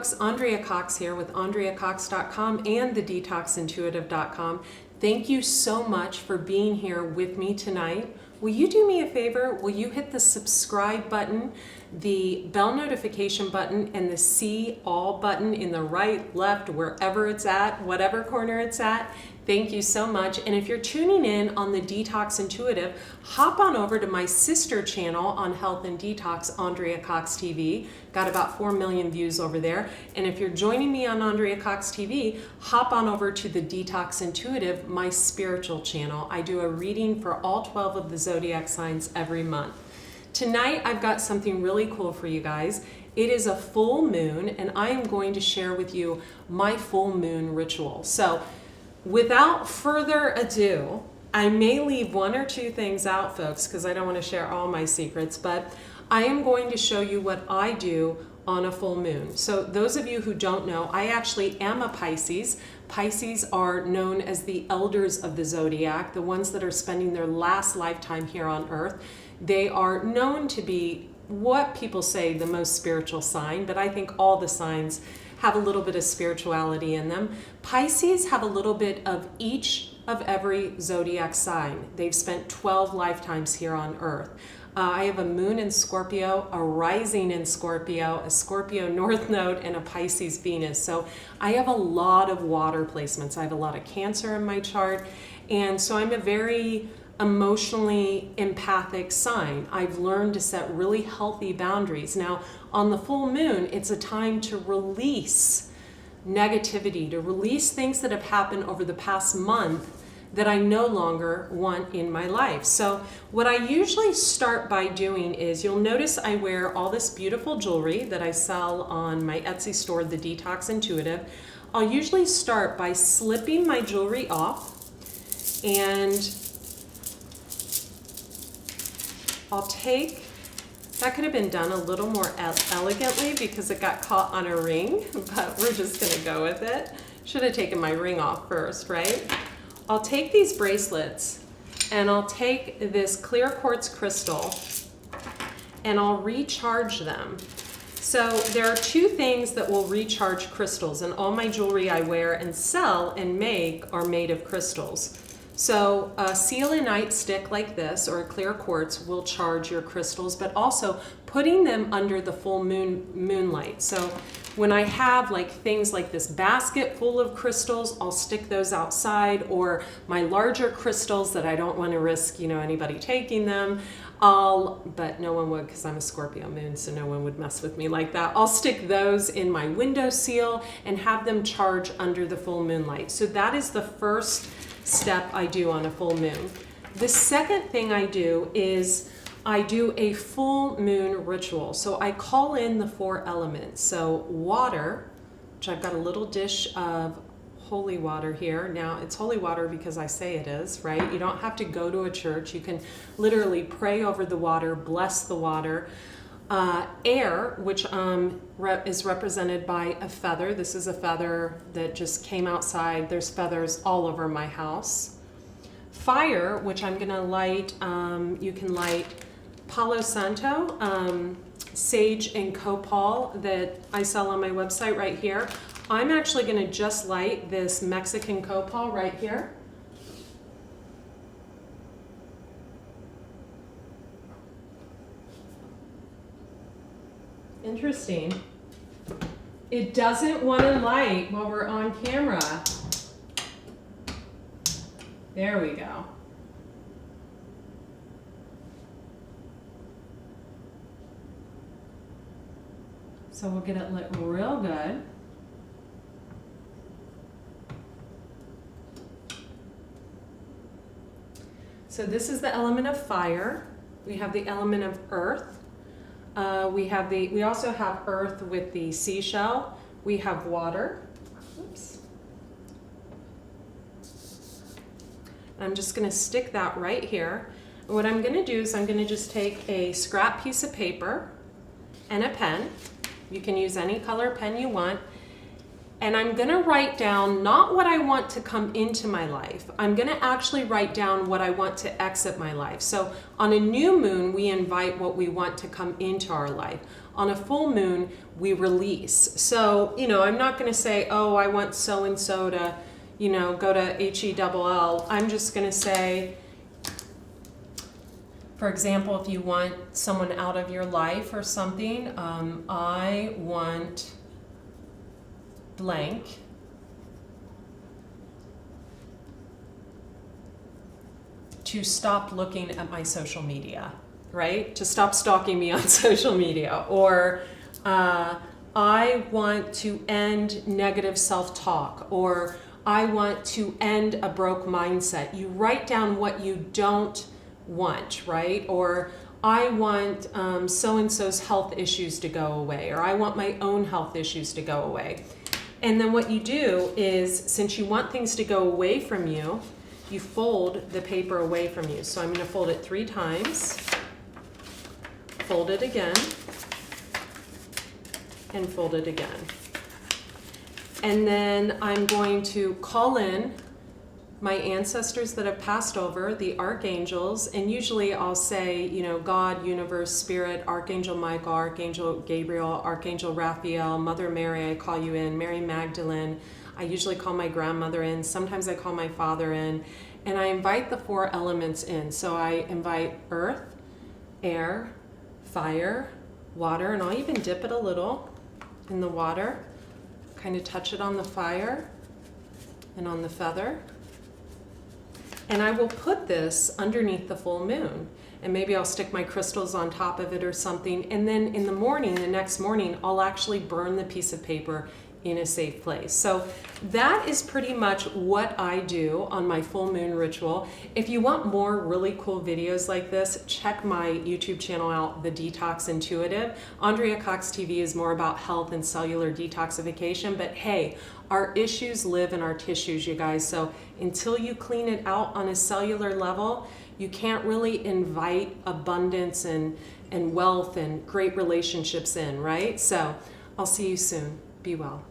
folks, Andrea Cox here with AndreaCox.com and thedetoxintuitive.com. Thank you so much for being here with me tonight. Will you do me a favor? Will you hit the subscribe button, the bell notification button, and the see all button in the right, left, wherever it's at, whatever corner it's at? Thank you so much. And if you're tuning in on the Detox Intuitive, hop on over to my sister channel on Health and Detox, Andrea Cox TV. Got about 4 million views over there. And if you're joining me on Andrea Cox TV, hop on over to the Detox Intuitive, my spiritual channel. I do a reading for all 12 of the zodiac signs every month. Tonight, I've got something really cool for you guys. It is a full moon, and I am going to share with you my full moon ritual. So, without further ado, I may leave one or two things out, folks, because I don't want to share all my secrets, but I am going to show you what I do on a full moon. So those of you who don't know, I actually am a Pisces. Pisces are known as the elders of the zodiac, the ones that are spending their last lifetime here on Earth. They are known to be what people say the most spiritual sign, but I think all the signs have a little bit of spirituality in them. Pisces have a little bit of each of every zodiac sign. They've spent 12 lifetimes here on Earth. I have a moon in Scorpio, a rising in Scorpio, a Scorpio North Node, and a Pisces Venus. So I have a lot of water placements. I have a lot of Cancer in my chart. And so I'm a very emotionally empathic sign. I've learned to set really healthy boundaries. Now, on the full moon, it's a time to release negativity, to release things that have happened over the past month that I no longer want in my life. So what I usually start by doing is, you'll notice I wear all this beautiful jewelry that I sell on my Etsy store, The Detox Intuitive. I'll usually start by slipping my jewelry off, and I'll take, that could have been done a little more elegantly because it got caught on a ring, but we're just gonna go with it. Should have taken my ring off first, right? I'll take these bracelets and I'll take this clear quartz crystal and I'll recharge them. So there are two things that will recharge crystals, and all my jewelry I wear and sell and make are made of crystals. So a selenite stick like this or a clear quartz will charge your crystals, but also putting them under the full moonlight. So when I have like things like this basket full of crystals, I'll stick those outside, or my larger crystals that I don't want to risk, anybody taking them. But no one would, because I'm a Scorpio moon, so no one would mess with me like that. I'll stick those in my windowsill and have them charge under the full moonlight. So that is the first step I do on a full moon. The second thing I do is I do a full moon ritual. So I call in the 4 elements. So water, which I've got a little dish of holy water here. Now it's holy water because I say it is, right? You don't have to go to a church. You can literally pray over the water, bless the water. Air, which is represented by a feather. This is a feather that just came outside. There's feathers all over my house. Fire, which I'm gonna light, you can light Palo Santo, sage and copal that I sell on my website right here. I'm actually gonna just light this Mexican copal right here. Interesting. It doesn't want to light while we're on camera. There we go. So we'll get it lit real good. So this is the element of fire. We have the element of earth. We also have earth with the seashell. We have water. Oops. I'm just going to stick that right here. And what I'm going to do is I'm going to just take a scrap piece of paper and a pen. You can use any color pen you want. And I'm going to write down not what I want to come into my life. I'm going to actually write down what I want to exit my life. So on a new moon, we invite what we want to come into our life. On a full moon, we release. So, I'm not going to say, oh, I want so-and-so to, go to HELL. I'm just going to say, for example, if you want someone out of your life or something, I want blank to stop looking at my social media, right? To stop stalking me on social media. Or I want to end negative self-talk, or I want to end a broke mindset. You write down what you don't want, right? Or I want so-and-so's health issues to go away, or I want my own health issues to go away. And then what you do is, since you want things to go away from you, you fold the paper away from you. So I'm going to fold it 3 times, fold it again, and fold it again. And then I'm going to call in my ancestors that have passed over, the archangels, and usually I'll say, God, universe, spirit, Archangel Michael, Archangel Gabriel, Archangel Raphael, Mother Mary, I call you in, Mary Magdalene. I usually call my grandmother in. Sometimes I call my father in, and I invite the 4 elements in. So I invite earth, air, fire, water, and I'll even dip it a little in the water, kind of touch it on the fire and on the feather. And I will put this underneath the full moon. And maybe I'll stick my crystals on top of it or something. And then in the morning, the next morning, I'll actually burn the piece of paper in a safe place. So that is pretty much what I do on my full moon ritual. If you want more really cool videos like this, check my YouTube channel out, The Detox Intuitive. Andrea Cox TV is more about health and cellular detoxification, but hey, our issues live in our tissues, you guys. So until you clean it out on a cellular level, you can't really invite abundance and wealth and great relationships in, right? So I'll see you soon. Be well.